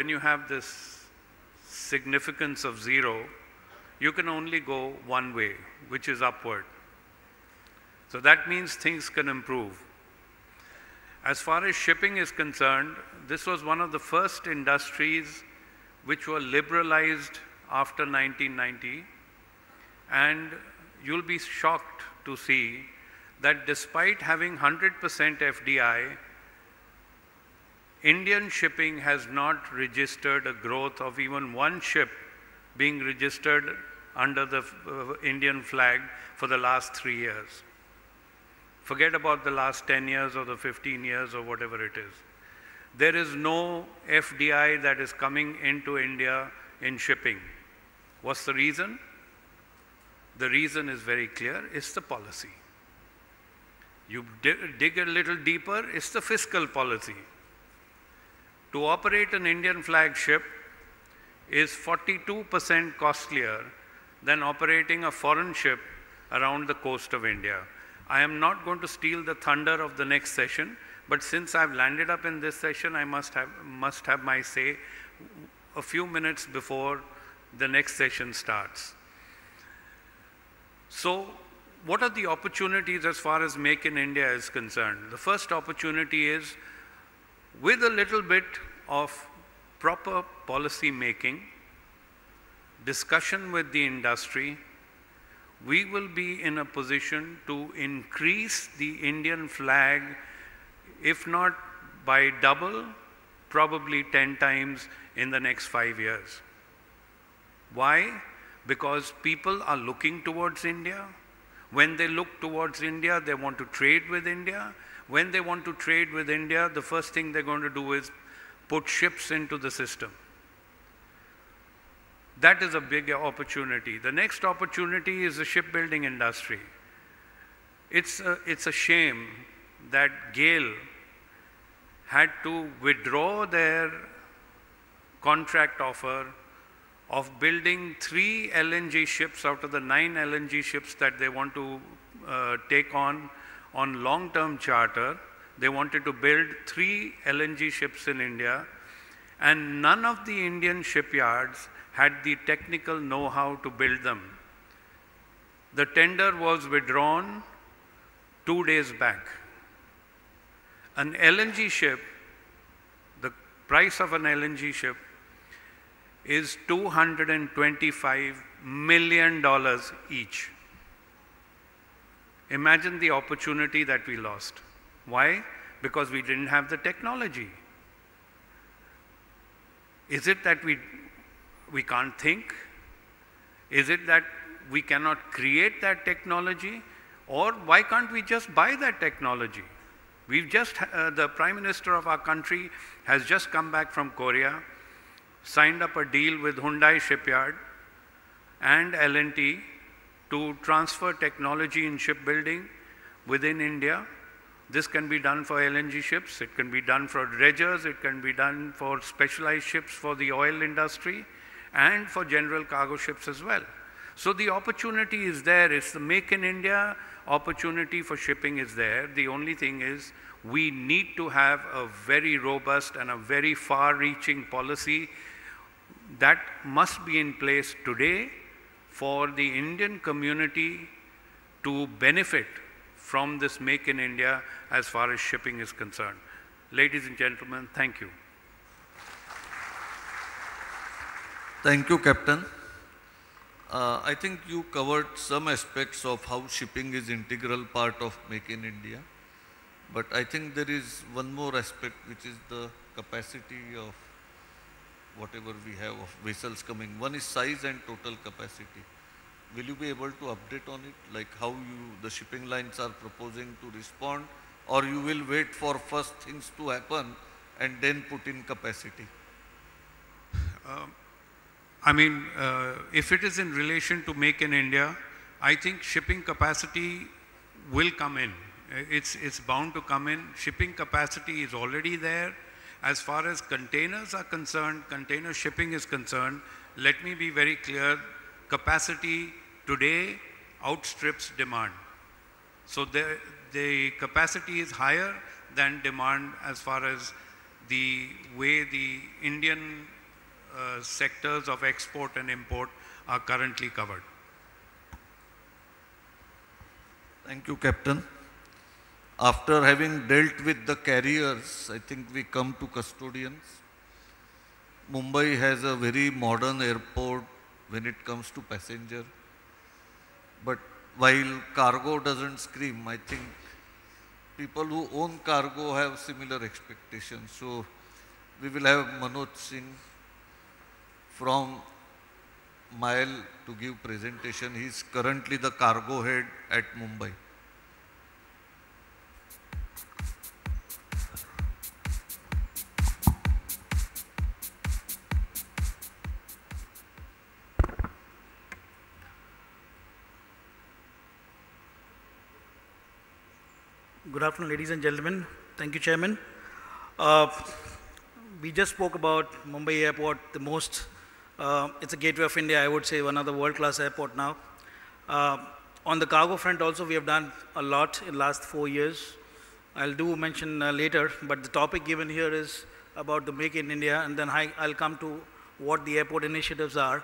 when you have this significance of 0, you can only go one way, which is upward. So that means things can improve. As far as shipping is concerned, this was one of the first industries which were liberalized after 1990, and you'll be shocked to see that despite having 100% FDI, Indian shipping has not registered a growth of even one ship being registered under the Indian flag for the last 3 years. Forget about the last 10 years or the 15 years or whatever it is. There is no FDI that is coming into India in shipping. What's the reason? The reason is very clear, it's the policy. You dig a little deeper, it's the fiscal policy. To operate an Indian flag ship is 42% costlier than operating a foreign ship around the coast of India. I am not going to steal the thunder of the next session, but since I've landed up in this session, I must have my say a few minutes before the next session starts. So, what are the opportunities as far as Make in India is concerned? The first opportunity is, with a little bit of proper policy making, discussion with the industry, we will be in a position to increase the Indian flag, if not by double, probably 10 times in the next 5 years. Why? Because people are looking towards India. When they look towards India, they want to trade with India. When they want to trade with India, the first thing they're going to do is put ships into the system. That is a big opportunity. The next opportunity is the shipbuilding industry. It's a shame that GAIL had to withdraw their contract offer of building 3 LNG ships out of the 9 LNG ships that they want to take on long-term charter. They wanted to build 3 LNG ships in India, and none of the Indian shipyards had the technical know-how to build them. The tender was withdrawn 2 days back. An LNG ship, the price of an LNG ship is $225 million each. Imagine the opportunity that we lost. Why? Because we didn't have the technology. Is it that we can't think? Is it that we cannot create that technology? Or why can't we just buy that technology? We've just, the Prime Minister of our country has just come back from Korea, signed up a deal with Hyundai Shipyard and L&T to transfer technology in shipbuilding within India. This can be done for LNG ships, it can be done for dredgers, it can be done for specialized ships for the oil industry and for general cargo ships as well. So the opportunity is there. It's the Make in India opportunity for shipping is there. The only thing is we need to have a very robust and a very far-reaching policy that must be in place today for the Indian community to benefit from this Make in India as far as shipping is concerned. Ladies and gentlemen, thank you. Thank you, Captain. I think you covered some aspects of how shipping is integral part of Make in India. But I think there is one more aspect, which is the capacity of whatever we have of vessels coming. One is size and total capacity. Will you be able to update on it, like how the shipping lines are proposing to respond, or you will wait for first things to happen and then put in capacity? If it is in relation to Make in India, I think shipping capacity will come in. It's bound to come in. Shipping capacity is already there. As far as containers are concerned, container shipping is concerned, let me be very clear, capacity today outstrips demand. So the capacity is higher than demand as far as the way the Indian sectors of export and import are currently covered. Thank you, Captain. After having dealt with the carriers, I think we come to custodians. Mumbai has a very modern airport when it comes to passenger. But while cargo doesn't scream, I think people who own cargo have similar expectations. So we will have Manoj Singh from Mile to give presentation. He is currently the cargo head at Mumbai. Good afternoon, ladies and gentlemen. Thank you, Chairman. We just spoke about Mumbai Airport, it's a gateway of India, I would say, one of the world-class airport now. On the cargo front also, we have done a lot in the last 4 years. I'll do mention later, but the topic given here is about the Make in India, and then I'll come to what the airport initiatives are.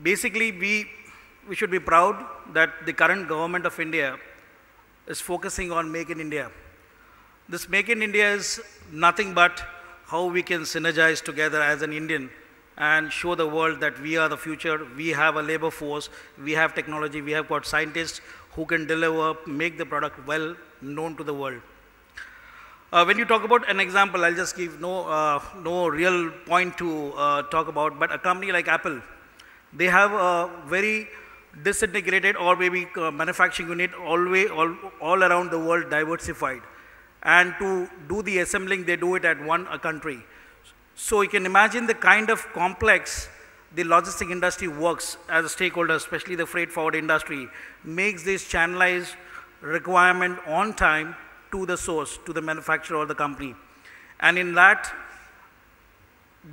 Basically, we should be proud that the current government of India is focusing on Make in India. This Make in India is nothing but how we can synergize together as an Indian and show the world that we are the future, we have a labor force, we have technology, we have got scientists who can deliver, make the product well known to the world. When you talk about an example, I'll just give no real point to talk about, but a company like Apple, they have a very disintegrated or maybe manufacturing unit all around the world diversified. And to do the assembling, they do it at one country. So you can imagine the kind of complex the logistic industry works as a stakeholder, especially the freight forward industry, makes this channelized requirement on time to the source, to the manufacturer or the company. And in that,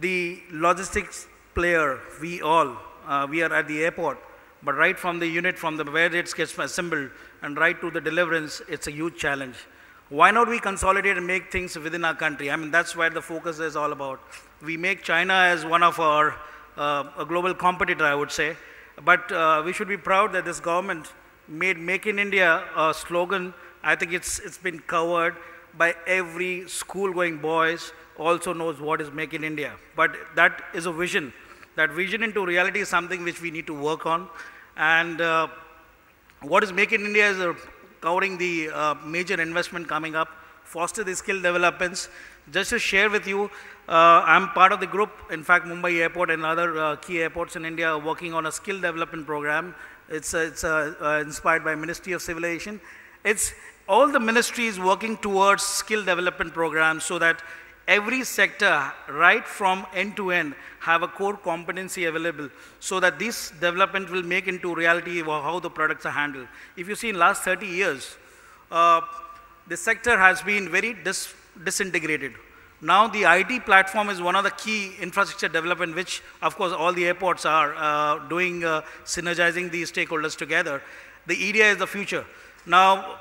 the logistics player, we are at the airport, but right from the unit, from the where it gets assembled and right to the deliverance, it's a huge challenge. Why not we consolidate and make things within our country? I mean, that's where the focus is all about. We make China as one of our a global competitor, I would say. But we should be proud that this government made Make in India a slogan. I think it's been covered by every school-going boys also knows what is Make in India. But that is a vision. That vision into reality is something which we need to work on. And what is Make in India is covering the major investment coming up, foster the skill developments. Just to share with you, I'm part of the group, in fact, Mumbai Airport and other key airports in India are working on a skill development program. It's inspired by Ministry of Civil Aviation. It's all the ministries working towards skill development programs so that every sector, right from end to end, have a core competency available so that this development will make into reality how the products are handled. If you see in last 30 years, the sector has been very disintegrated. Now the IT platform is one of the key infrastructure development, which of course all the airports are doing, synergizing these stakeholders together. The EDI is the future. Now,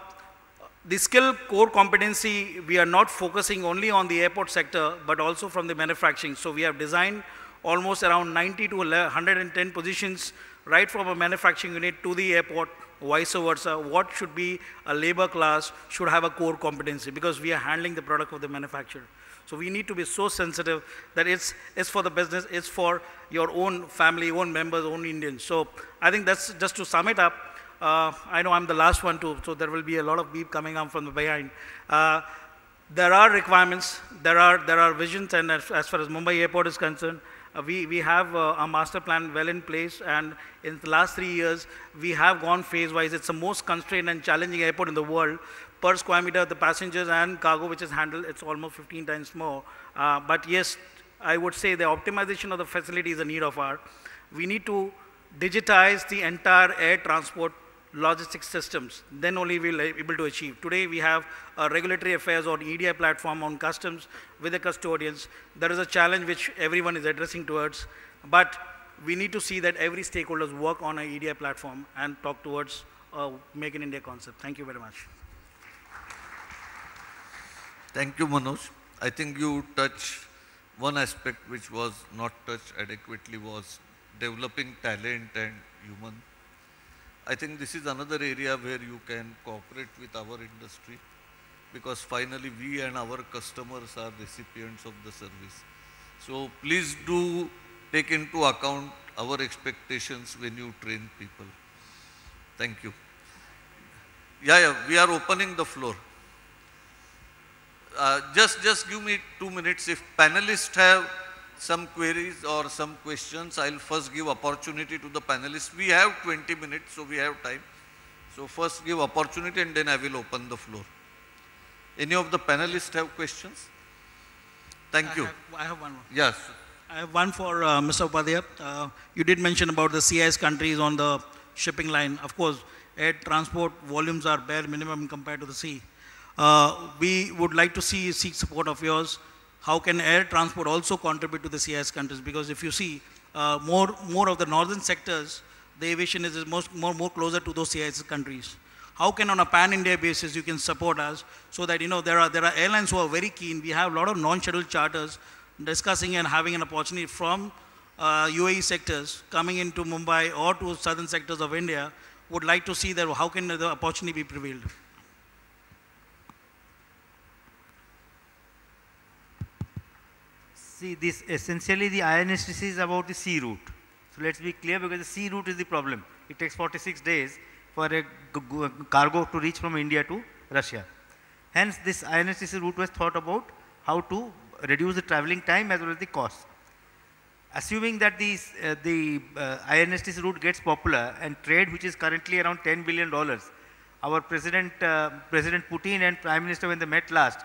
the skill core competency, we are not focusing only on the airport sector, but also from the manufacturing. So we have designed almost around 90 to 110 positions, right from a manufacturing unit to the airport, vice versa. What should be a labor class should have a core competency because we are handling the product of the manufacturer. So we need to be so sensitive that it's for the business, it's for your own family, own members, own Indians. So I think that's just to sum it up. I know I'm the last one too, so there will be a lot of beep coming up from the behind. There are requirements, there are visions, and as far as Mumbai Airport is concerned, we have a master plan well in place, and in the last 3 years, we have gone phase-wise. It's the most constrained and challenging airport in the world. Per square meter, the passengers and cargo which is handled, it's almost 15 times more. But yes, I would say the optimization of the facility is a need of ours. We need to digitize the entire air transport logistics systems, then only we'll be able to achieve. Today we have a regulatory affairs or EDI platform on customs with the custodians. There is a challenge which everyone is addressing towards, but we need to see that every stakeholders work on an EDI platform and talk towards Make in India concept. Thank you very much. Thank you, Manoj. I think you touch one aspect which was not touched adequately was developing talent and human. I think this is another area where you can cooperate with our industry, because finally we and our customers are recipients of the service. So please do take into account our expectations when you train people. Thank you. Yeah, we are opening the floor. Just give me 2 minutes. If panelists have some queries or some questions, I'll first give opportunity to the panelists. We have 20 minutes, so we have time. So first give opportunity and then I will open the floor. Any of the panelists have questions? Thank you. I have one more. Yes. I have one for Mr. Upadhyay. You did mention about the CIS countries on the shipping line. Of course, air transport volumes are bare minimum compared to the sea. We would like to seek support of yours. How can air transport also contribute to the CIS countries? Because if you see more of the northern sectors, the aviation is more closer to those CIS countries. How can on a pan-India basis you can support us so that there are airlines who are very keen. We have a lot of non-scheduled charters discussing and having an opportunity from UAE sectors coming into Mumbai or to southern sectors of India. Would like to see that how can the opportunity be prevailed. See, this essentially the INSTC is about the sea route. So let's be clear, because the sea route is the problem. It takes 46 days for a cargo to reach from India to Russia. Hence, this INSTC route was thought about how to reduce the travelling time as well as the cost. Assuming that the INSTC route gets popular and trade, which is currently around $10 billion, our President Putin and Prime Minister, when they met last,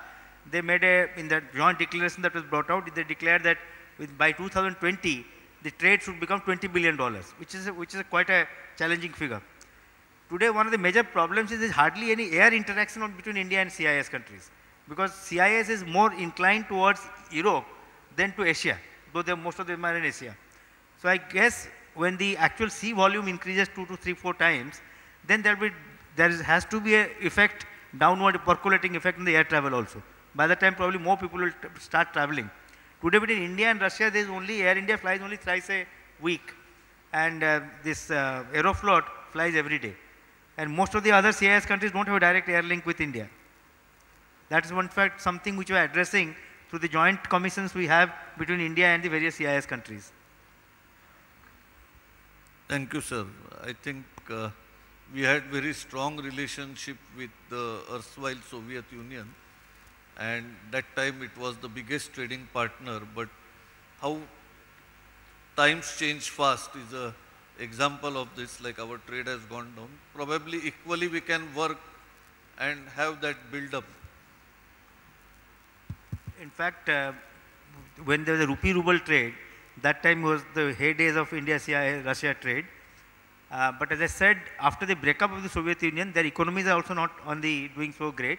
they made in the joint declaration that was brought out, they declared that by 2020, the trade should become $20 billion, which is quite a challenging figure. Today, one of the major problems is hardly any air interaction between India and CIS countries, because CIS is more inclined towards Europe than to Asia, though most of them are in Asia. So I guess when the actual sea volume increases 2 to 3, 4 times, then there has to be an effect, downward percolating effect in the air travel also. By the time probably more people will start traveling. Today between India and Russia, there is only Air India flies only thrice a week, and this Aeroflot flies every day. And most of the other CIS countries don't have a direct air link with India. That is one fact, something which we are addressing through the joint commissions we have between India and the various CIS countries. Thank you, sir. I think we had very strong relationship with the erstwhile Soviet Union, and that time it was the biggest trading partner, but how times change fast is a example of this, like our trade has gone down. Probably equally we can work and have that build up. In fact, when there was a rupee-ruble trade, that time was the heydays of India-Russia trade. But as I said, after the breakup of the Soviet Union, their economies are also not doing so great.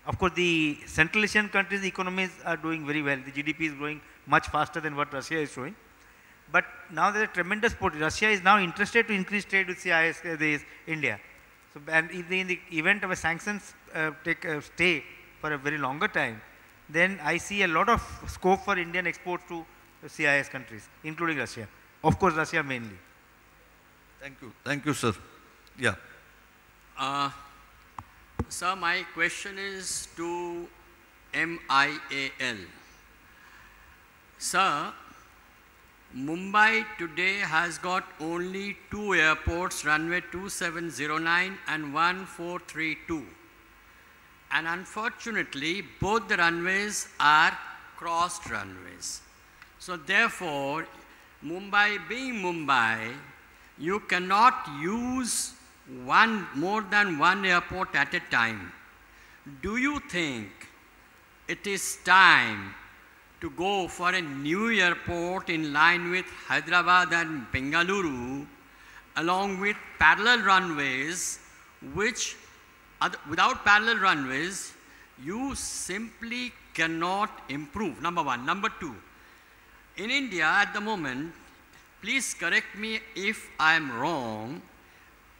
Of course, the Central Asian countries' economies are doing very well. The GDP is growing much faster than what Russia is showing. But now there is a tremendous support. Russia is now interested to increase trade with India. So, and in the event of a sanctions stay for a very longer time, then I see a lot of scope for Indian exports to CIS countries, including Russia. Of course, Russia mainly. Thank you. Thank you, sir. Yeah. Sir, my question is to MIAL. Sir, Mumbai today has got only 2 airports, runway 2709 and 1432. And unfortunately, both the runways are crossed runways. So therefore, Mumbai being Mumbai, you cannot use more than one airport at a time. Do you think it is time to go for a new airport in line with Hyderabad and Bengaluru, along with parallel runways, which without parallel runways, you simply cannot improve, number one. Number two, in India at the moment, please correct me if I am wrong,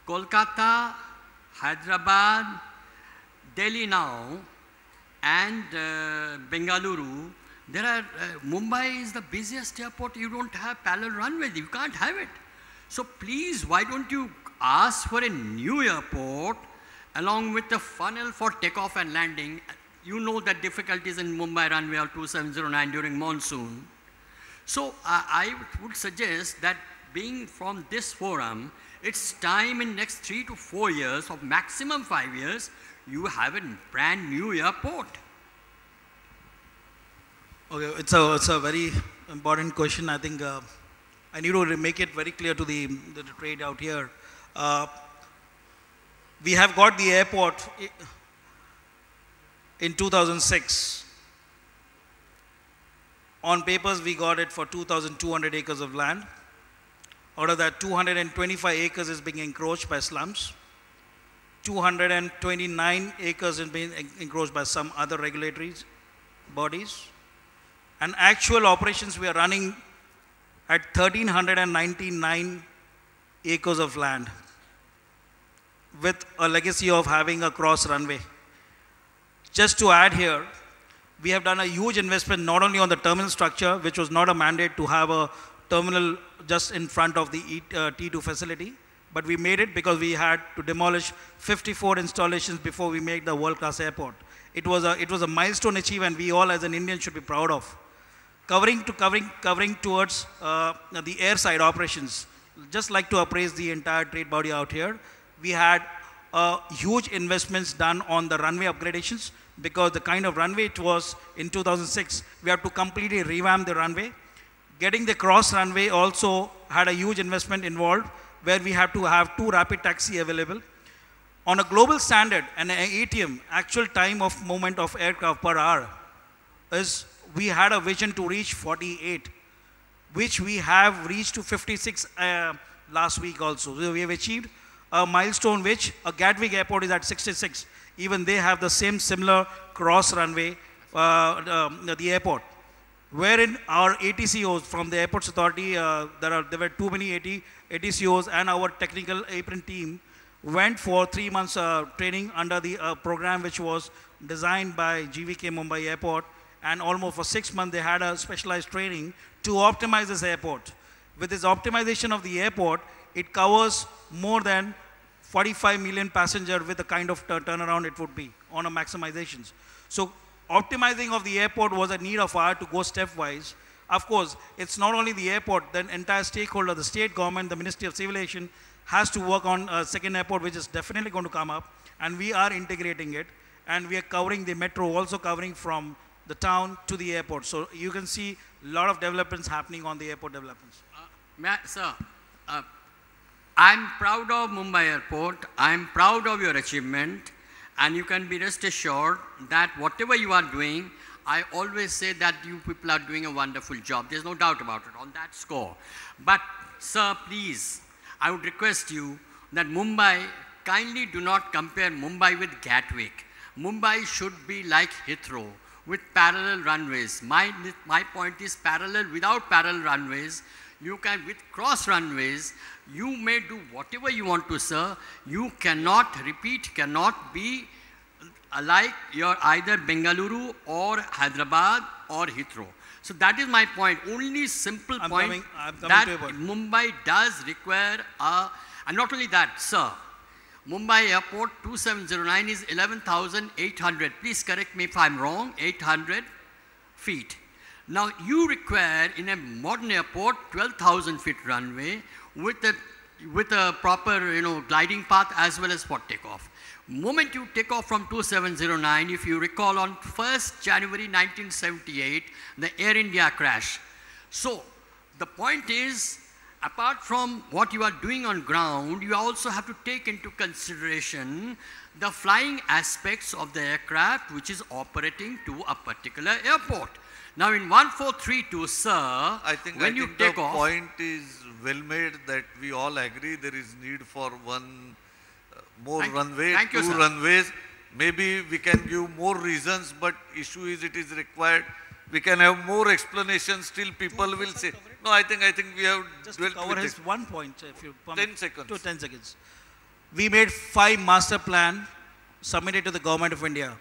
Kolkata, Hyderabad, Delhi now, and Bengaluru, there are, Mumbai is the busiest airport, you don't have parallel runways, you can't have it. So please, why don't you ask for a new airport along with a funnel for takeoff and landing? You know the difficulties in Mumbai runway or 2709 during monsoon. So I would suggest that being from this forum, it's time in next 3 to 4 years, or maximum 5 years, you have a brand new airport. Okay, it's a very important question. I think I need to make it very clear to the trade out here. We have got the airport in 2006. On papers, we got it for 2,200 acres of land. Out of that, 225 acres is being encroached by slums. 229 acres is being encroached by some other regulatory bodies. And actual operations, we are running at 1,399 acres of land with a legacy of having a cross runway. Just to add here, we have done a huge investment not only on the terminal structure, which was not a mandate to have a terminal just in front of the T2 facility, but we made it because we had to demolish 54 installations before we made the world-class airport. It was a milestone achieved, and we all as an Indian should be proud of. Covering towards the airside operations, just like to appraise the entire trade body out here, we had huge investments done on the runway upgradations, because the kind of runway it was in 2006, we have to completely revamp the runway. Getting the cross runway also had a huge investment involved, where we have to have 2 rapid taxi available. On a global standard, an ATM, actual time of movement of aircraft per hour, is we had a vision to reach 48, which we have reached to 56 last week also. So we have achieved a milestone which a Gatwick airport is at 66. Even they have the similar cross runway, the airport. Wherein our ATCOs from the Airports Authority, there were too many ATCOs, and our technical apron team went for 3 months training under the program which was designed by GVK Mumbai Airport, and almost for 6 months they had a specialized training to optimize this airport. With this optimization of the airport, it covers more than 45 million passengers with the kind of turnaround it would be on a maximizations. So optimizing of the airport was a need of ours to go stepwise. Of course, it's not only the airport, the entire stakeholder, the state government, the Ministry of Civil Aviation has to work on a second airport, which is definitely going to come up, and we are integrating it, and we are covering the metro, also covering from the town to the airport. So you can see a lot of developments happening on the airport developments. Sir, I'm proud of Mumbai Airport. I'm proud of your achievement, and you can be rest assured that whatever you are doing, I always say that you people are doing a wonderful job. There's no doubt about it on that score. But sir, please, I would request you that Mumbai, kindly do not compare Mumbai with Gatwick. Mumbai should be like Heathrow with parallel runways. My point is parallel without parallel runways. You can, with cross runways, you may do whatever you want to, sir. You cannot be like you're either Bengaluru or Hyderabad or Heathrow. So that is my point. Only simple point that Mumbai does require and not only that, sir. Mumbai Airport 2709 is 11,800. Please correct me if I'm wrong, 800 feet. Now you require in a modern airport 12,000 feet runway with a proper gliding path as well as for takeoff. Moment you take off from 2709, if you recall on 1st January 1978, the Air India crash. So the point is, apart from what you are doing on ground, you also have to take into consideration the flying aspects of the aircraft which is operating to a particular airport. Now in 1432, sir, I think you take off, the point is well made, that we all agree there is need for one more runway, two runways. Maybe we can give more reasons, but issue is it is required. We can have more explanations, still people will say, no, I think we have just to cover his one point, if you permit. 10 seconds. To 10 seconds. We made 5 master plan submitted to the government of India.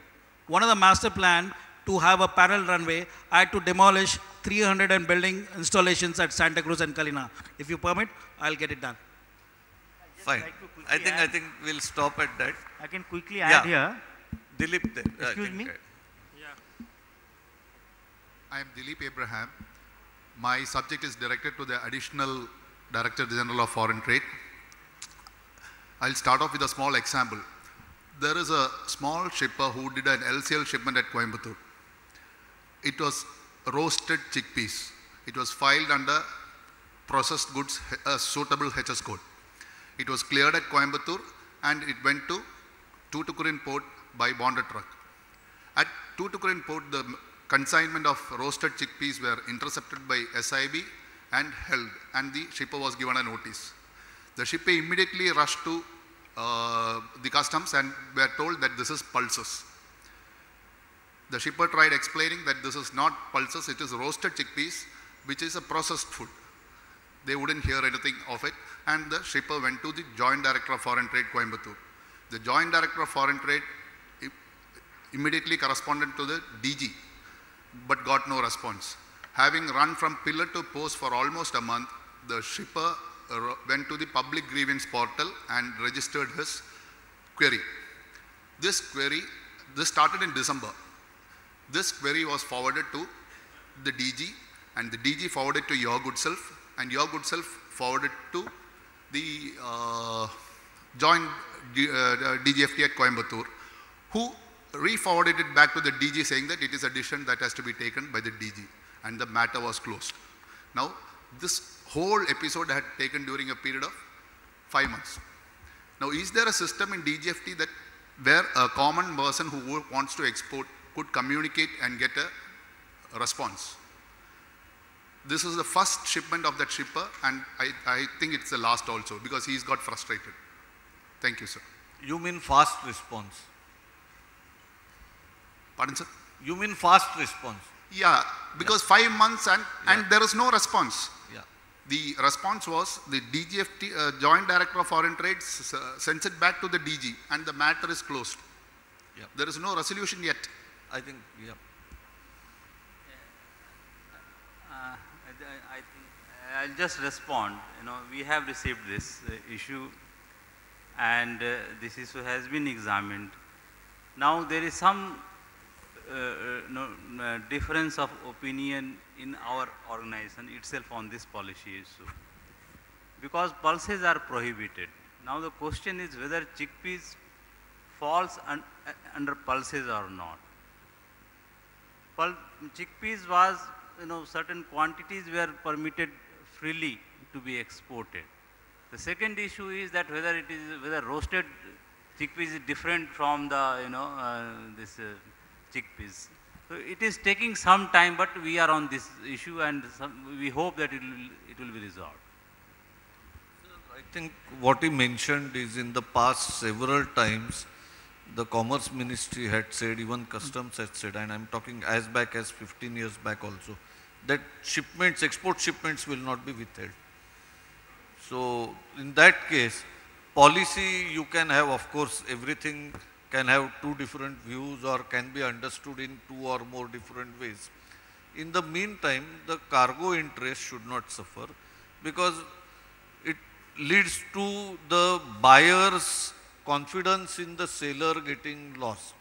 one of the master plan to have a parallel runway, I had to demolish 300 and building installations at Santa Cruz and Kalina. If you permit, I'll get it done. Fine. I think we'll stop at that. I can quickly add here. Dilip there. Excuse me. I am Dilip Abraham. My subject is directed to the Additional Director General of Foreign Trade. I'll start off with a small example. There is a small shipper who did an LCL shipment at Coimbatore. It was roasted chickpeas. It was filed under processed goods suitable HS code. It was cleared at Coimbatore and it went to Tuticorin port by bonded truck. At Tuticorin port, the consignment of roasted chickpeas were intercepted by SIB and held, and the shipper was given a notice. The shipper immediately rushed to the customs and were told that this is pulses. The shipper tried explaining that this is not pulses, it is roasted chickpeas, which is a processed food. They wouldn't hear anything of it, and the shipper went to the Joint Director of Foreign Trade, Coimbatore. The Joint Director of Foreign Trade immediately corresponded to the DG, but got no response. Having run from pillar to post for almost a month, the shipper went to the public grievance portal and registered his query. This started in December. This query was forwarded to the DG, and the DG forwarded to your good self, and your good self forwarded to the joint DGFT at Coimbatore, who re-forwarded it back to the DG saying that it is a decision that has to be taken by the DG, and the matter was closed. Now, this whole episode had taken during a period of 5 months. Now, is there a system in DGFT that where a common person who wants to export could communicate and get a response? This is the first shipment of that shipper, and I think it's the last also, because he's got frustrated. Thank you, sir. You mean fast response? Pardon, sir? You mean fast response? Yeah, because 5 months and there is no response. Yeah. The response was the DGFT, Joint Director of Foreign Trade, sends it back to the DG, and the matter is closed. Yeah. There is no resolution yet. I think, yeah. I think I'll just respond. You know, we have received this issue, and this issue has been examined. Now there is some difference of opinion in our organization itself on this policy issue, because pulses are prohibited. Now the question is whether chickpeas falls under pulses or not. Chickpeas was, certain quantities were permitted freely to be exported. The second issue is that whether roasted chickpeas is different from the chickpeas. So it is taking some time, but we are on this issue, and we hope that it will be resolved. I think what he mentioned is, in the past several times the Commerce Ministry had said, even Customs had said, and I am talking as back as 15 years back also, that shipments, export shipments will not be withheld. So in that case, policy you can have, of course, everything can have two different views or can be understood in two or more different ways. In the meantime, the cargo interest should not suffer, because it leads to the buyer's confidence in the seller getting lost.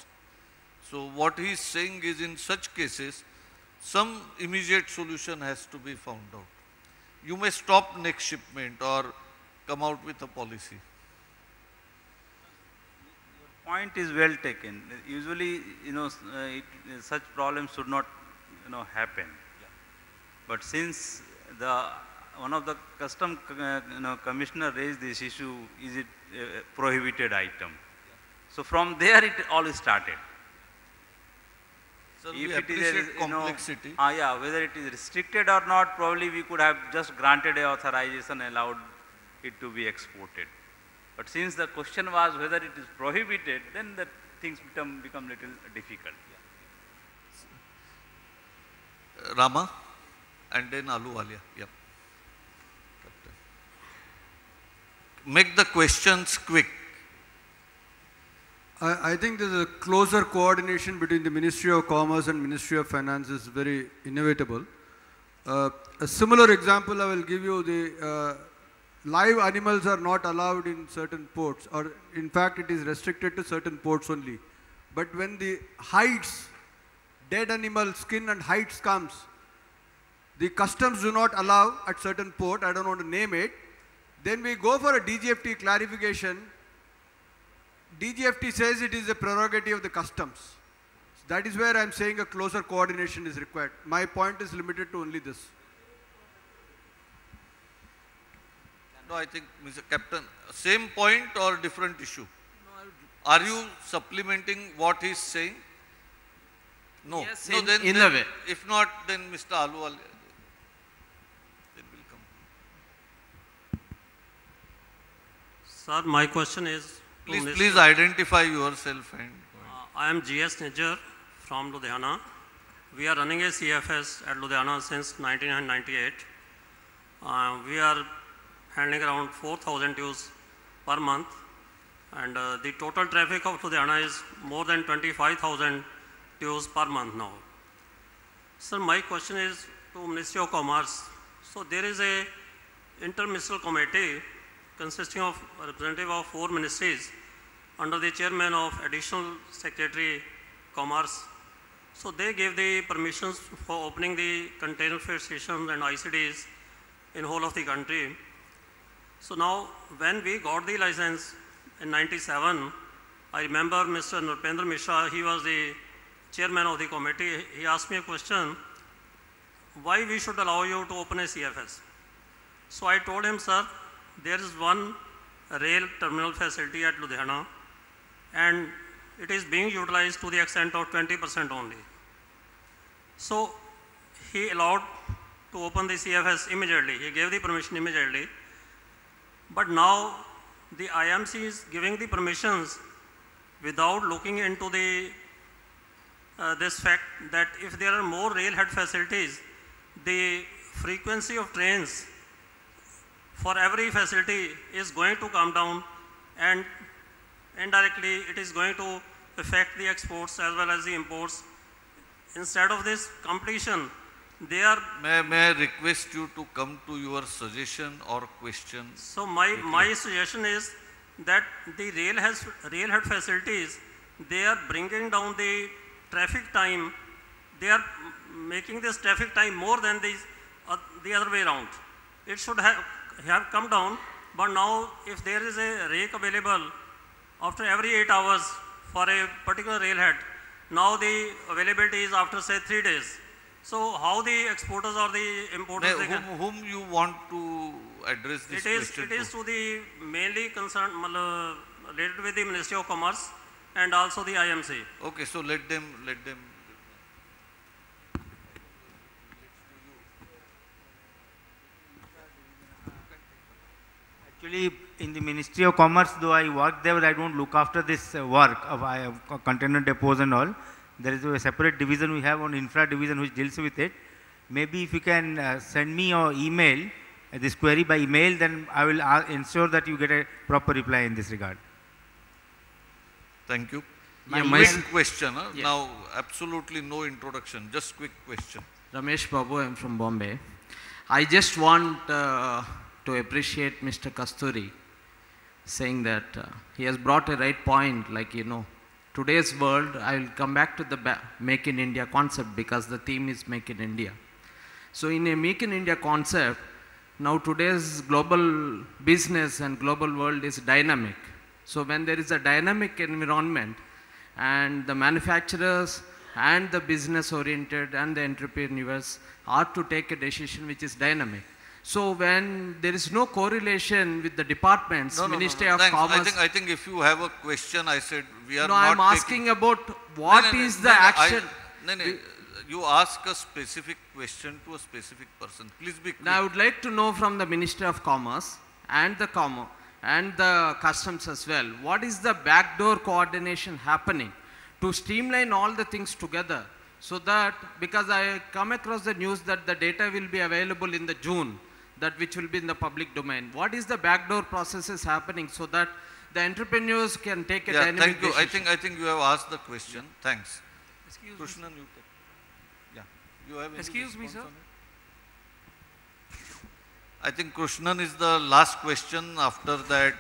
So what he is saying is, in such cases, some immediate solution has to be found out. You may stop next shipment or come out with a policy. Point is well taken. Usually, such problems should not, happen. Yeah. But since one of the custom, commissioner raised this issue, is it a prohibited item? Yeah. So from there it all started. So if we it is appreciate complexity. Whether it is restricted or not, probably we could have just granted a authorization, allowed it to be exported. But since the question was whether it is prohibited, then the things become little difficult. Yeah. Rama, and then Aluwalia. Yep. Make the questions quick. I think there's a closer coordination between the Ministry of Commerce and Ministry of Finance is very inevitable. A similar example I will give you, the live animals are not allowed in certain ports, or in fact it is restricted to certain ports only. But when the hides, dead animal skin and hides comes, the customs do not allow at certain port, I don't want to name it, then we go for a DGFT clarification. DGFT says it is a prerogative of the customs. That is where I am saying a closer coordination is required. My point is limited to only this. No, I think, Mr. Captain, same point or different issue? Are you supplementing what he is saying? No. Yes, no, in a way. If not, then Mr. Aluwal then will come. Sir, my question is Please identify yourself. And I am GS Nijjar from Ludhiana. We are running a CFS at Ludhiana since 1998. We are handling around 4,000 dues per month, and the total traffic of Ludhiana is more than 25,000 dues per month now. Sir, my question is to Ministry of Commerce. So there is a interministerial committee consisting of a representative of 4 ministries under the chairman of Additional Secretary Commerce. So they gave the permissions for opening the container freight stations and ICDs in whole of the country. So now when we got the license in 97, I remember Mr. Nrpendra Mishra, he was the chairman of the committee. He asked me a question, why we should allow you to open a CFS? So I told him, sir, there is one rail terminal facility at Ludhiana, and it is being utilized to the extent of 20% only. So he allowed to open the CFS immediately. He gave the permission immediately. But now the IMC is giving the permissions without looking into the this fact that if there are more railhead facilities, the frequency of trains for every facility is going to come down, and indirectly it is going to affect the exports as well as the imports. Instead of this completion, they are... May I request you to come to your suggestion or question? So my suggestion is that the railhead facilities, they are bringing down the traffic time. They are making this traffic time more than the other way around. It should have come down, but now if there is a rake available after every 8 hours for a particular railhead, now the availability is after say 3 days. So how the exporters or the importers... Whom you want to address this question? It is to the mainly concerned, related with the Ministry of Commerce and also the IMC. Okay, so let them. Actually, in the Ministry of Commerce, though I work there, I don't look after this work of container depots and all. There is a separate division we have on infra division which deals with it. Maybe if you can send me your email, this query by email, then I will ensure that you get a proper reply in this regard. Thank you. My question. Now, absolutely no introduction, just quick question. Ramesh Babu, I am from Bombay. I just want to appreciate Mr. Kasturi saying that he has brought a right point, like, today's world, I will come back to the Make in India concept because the theme is Make in India. So in a Make in India concept, now today's global business and global world is dynamic. So when there is a dynamic environment and the manufacturers and the business oriented and the entrepreneurs are to take a decision which is dynamic. So when there is no correlation with the departments, Ministry of Commerce... I think if you have a question, I said we are not... No, I am asking about what is the action... You ask a specific question to a specific person. Please be quick. Now I would like to know from the Ministry of Commerce and the Customs as well, what is the backdoor coordination happening to streamline all the things together, so that, because I come across the news that the data will be available in the June, that which will be in the public domain. What is the backdoor processes happening so that the entrepreneurs can take a Yeah, dynamic thank you. decision. I think you have asked the question. Thanks. Excuse Krishnan, me. you take. Yeah. You have any Excuse me, response sir. on it? I think Krishnan is the last question. After that,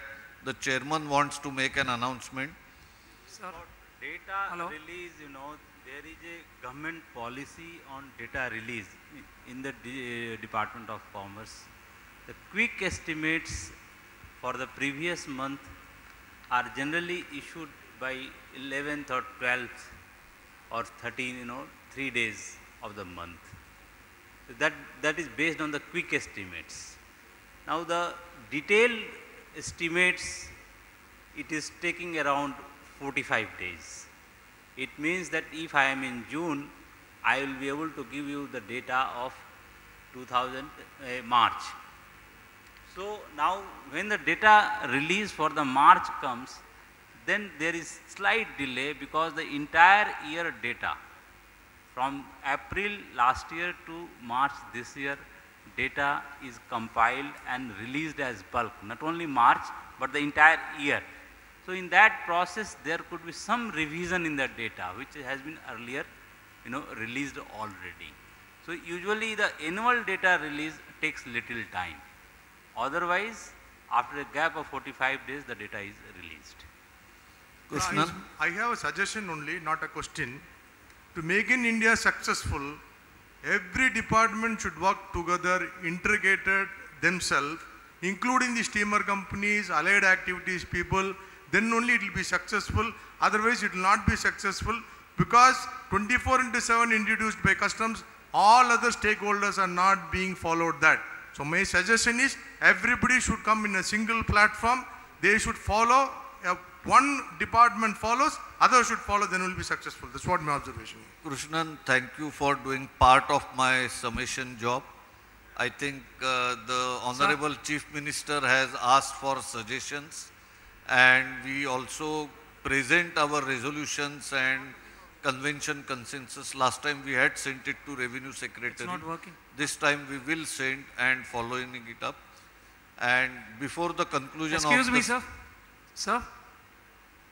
the chairman wants to make an announcement. Sir. Data Hello? release, there is a government policy on data release in the Department of Commerce. The quick estimates for the previous month are generally issued by 11th or 12th or 13th, 3 days of the month. That is based on the quick estimates. Now the detailed estimates, it is taking around 45 days. It means that if I am in June, I will be able to give you the data of March. So now when the data release for the March comes, then there is slight delay because the entire year data from April last year to March this year, data is compiled and released as bulk, not only March, but the entire year. So in that process, there could be some revision in the data, which has been earlier, released already. So usually the annual data release takes little time. Otherwise, after a gap of 45 days, the data is released. Krishnan? I have a suggestion only, not a question. To make in India successful, every department should work together, integrated themselves, including the steamer companies, allied activities people, then only it will be successful. Otherwise, it will not be successful because 24/7 introduced by customs, all other stakeholders are not being followed that. So my suggestion is everybody should come in a single platform. They should follow, one department follows, others should follow, then we will be successful. That's what my observation is. Krishnan, thank you for doing part of my summation job. I think the Honorable Chief Minister has asked for suggestions, and we also present our resolutions and convention consensus. Last time we had sent it to Revenue Secretary. It's not working. This time we will send and following it up. And before the conclusion Excuse of me, sir. Sir,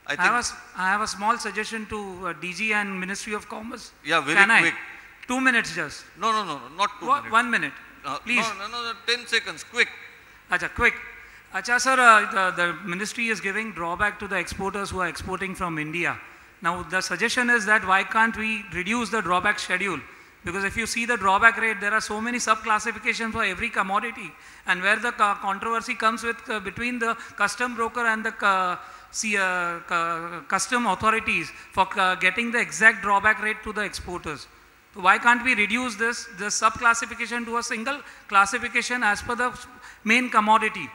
I I think, have a small suggestion to DG and Ministry of Commerce. yeah, very Can quick. I? 2 minutes just. No, not 2 minutes. 1 minute. Please. No, 10 seconds, quick. Acha, quick. Acha, sir, the ministry is giving drawback to the exporters who are exporting from India. Now, the suggestion is that why can't we reduce the drawback schedule? Because if you see the drawback rate, there are so many sub-classifications for every commodity. And where the controversy comes with between the custom broker and the custom authorities for getting the exact drawback rate to the exporters. So why can't we reduce the sub-classification to a single classification as per the main commodity?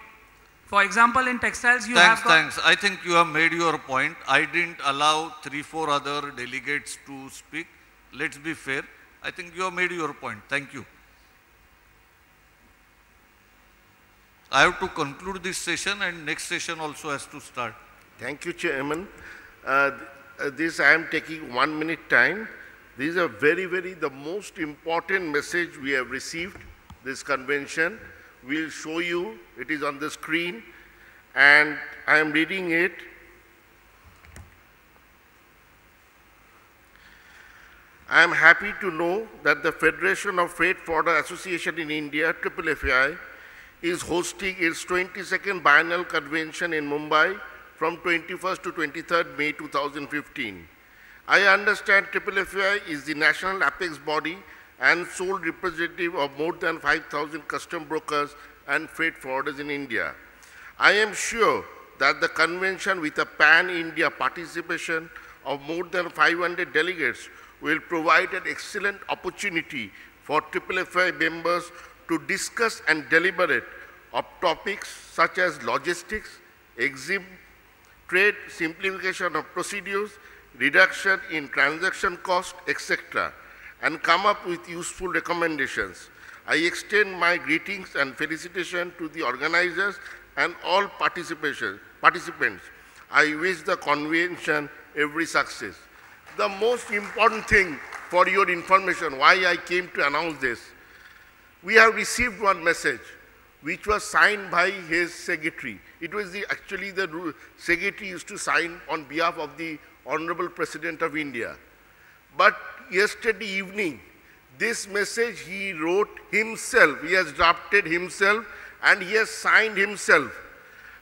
For example, in textiles, you have got... Thanks. I think you have made your point. I didn't allow 3-4 other delegates to speak. Let's be fair. I think you have made your point. Thank you. I have to conclude this session, and next session also has to start. Thank you, Chairman. This I am taking 1 minute time. This is the most important message we have received, this convention. We'll show you, it is on the screen, and I am reading it. I am happy to know that the Federation of Freight Forwarder Association in India, FFI, is hosting its 22nd biennial convention in Mumbai from 21st to 23rd May 2015. I understand FFI is the national apex body and sole representative of more than 5,000 custom brokers and freight forwarders in India. I am sure that the convention, with a pan-India participation of more than 500 delegates, will provide an excellent opportunity for FFI members to discuss and deliberate of topics such as logistics, trade, simplification of procedures, reduction in transaction cost, etc., and come up with useful recommendations. I extend my greetings and felicitation to the organizers and all participants. I wish the convention every success. The most important thing for your information, why I came to announce this, we have received one message. which was signed by his secretary. It was actually the secretary used to sign on behalf of the Honorable President of India. But yesterday evening, this message he wrote himself, he has drafted himself and he has signed himself.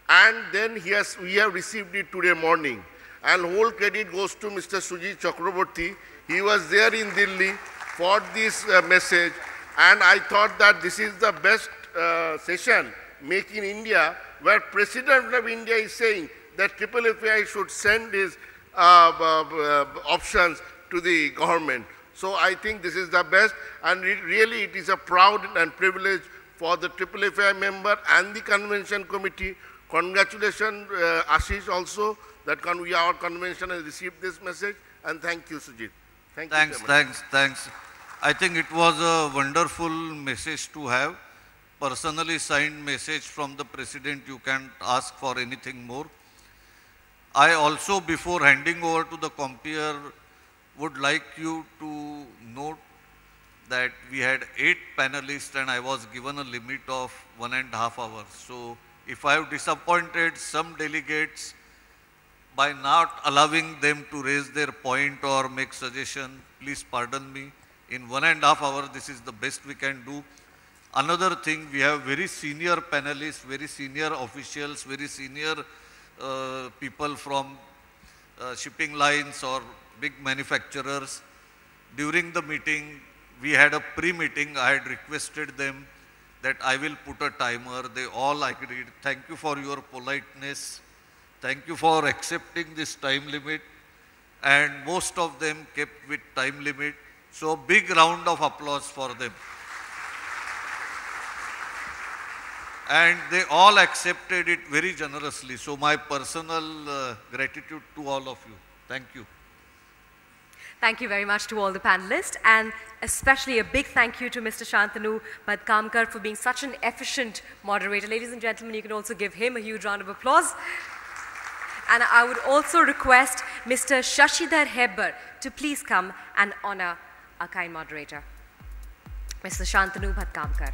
And then we have received it today morning. And whole credit goes to Mr. Sujit Chakraborty. He was there in Delhi for this message. And I thought that this is the best session, Make in India, where President of India is saying that FFI should send his options to the government. So I think this is the best, and really it is a proud and privilege for the FFI member and the convention committee. Congratulations, Ashish, also, that our convention has received this message, and thank you, Sujit. Thanks. I think it was a wonderful message to have. Personally signed message from the President, you can't ask for anything more. I also, before handing over to the compeer, would like you to note that we had 8 panelists and I was given a limit of 1.5 hours. So if I have disappointed some delegates by not allowing them to raise their point or make suggestion, please pardon me. In 1.5 hours, this is the best we can do. Another thing, we have very senior panelists, very senior officials, very senior people from shipping lines or big manufacturers. During the meeting, we had a pre-meeting. I had requested them that I will put a timer. They all agreed. Thank you for your politeness. Thank you for accepting this time limit. And most of them kept with time limit. So big round of applause for them. And they all accepted it very generously. So my personal gratitude to all of you. Thank you. Thank you very much to all the panelists, and especially a big thank you to Mr. Shantanu Bhatkamkar for being such an efficient moderator. Ladies and gentlemen, you can also give him a huge round of applause. And I would also request Mr. Shashidhar Hebbar to please come and honor our kind moderator, Mr. Shantanu Bhatkamkar.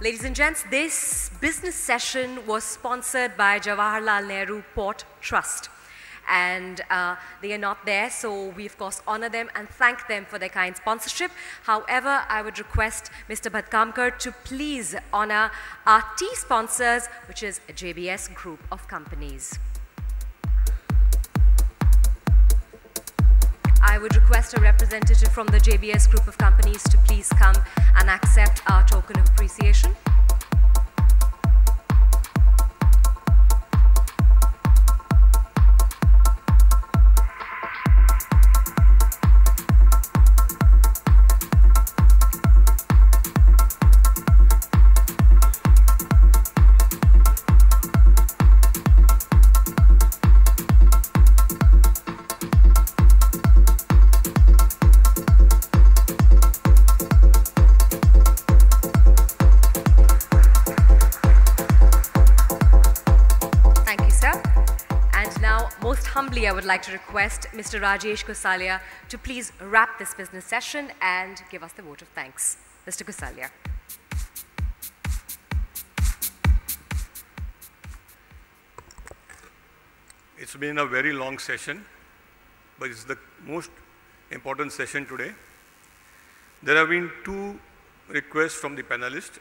Ladies and gents, this business session was sponsored by Jawaharlal Nehru Port Trust. And they are not there, so we of course honor them and thank them for their kind sponsorship. However, I would request Mr. Bhatkamkar to please honor our tea sponsors, which is a JBS Group of Companies. I would request a representative from the JBS Group of Companies to please come and accept our token of appreciation. I would like to request Mr. Rajesh Kusalia to please wrap this business session and give us the vote of thanks. Mr. Kusalia. It's been a very long session, but it's the most important session today. There have been 2 requests from the panelists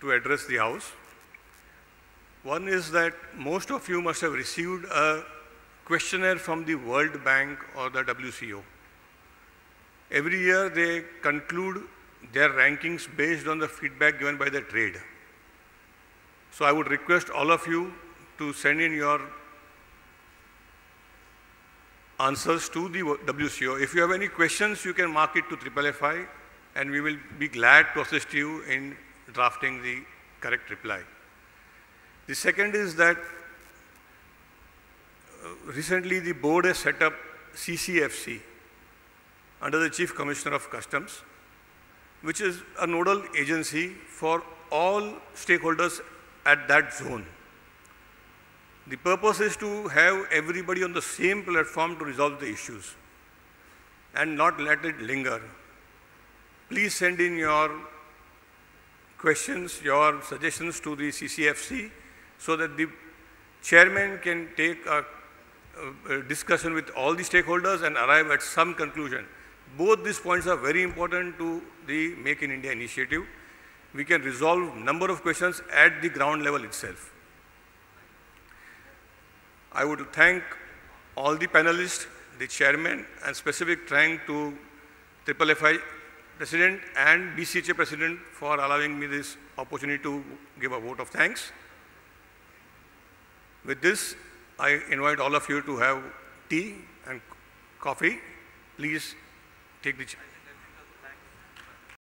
to address the House. One is that most of you must have received a questionnaire from the World Bank or the WCO. Every year they conclude their rankings based on the feedback given by the trade. So I would request all of you to send in your answers to the WCO. If you have any questions, you can mark it to FFI and we will be glad to assist you in drafting the correct reply. The second is that recently the board has set up CCFC under the Chief Commissioner of Customs, which is a nodal agency for all stakeholders at that zone. The purpose is to have everybody on the same platform to resolve the issues and not let it linger. Please send in your questions, your suggestions to the CCFC so that the chairman can take a discussion with all the stakeholders and arrive at some conclusion. Both these points are very important to the Make in India initiative. We can resolve number of questions at the ground level itself. I would thank all the panelists, the chairman, and specific thank to FFI President and BCHA President for allowing me this opportunity to give a vote of thanks. With this, I invite all of you to have tea and coffee. Please take the chair.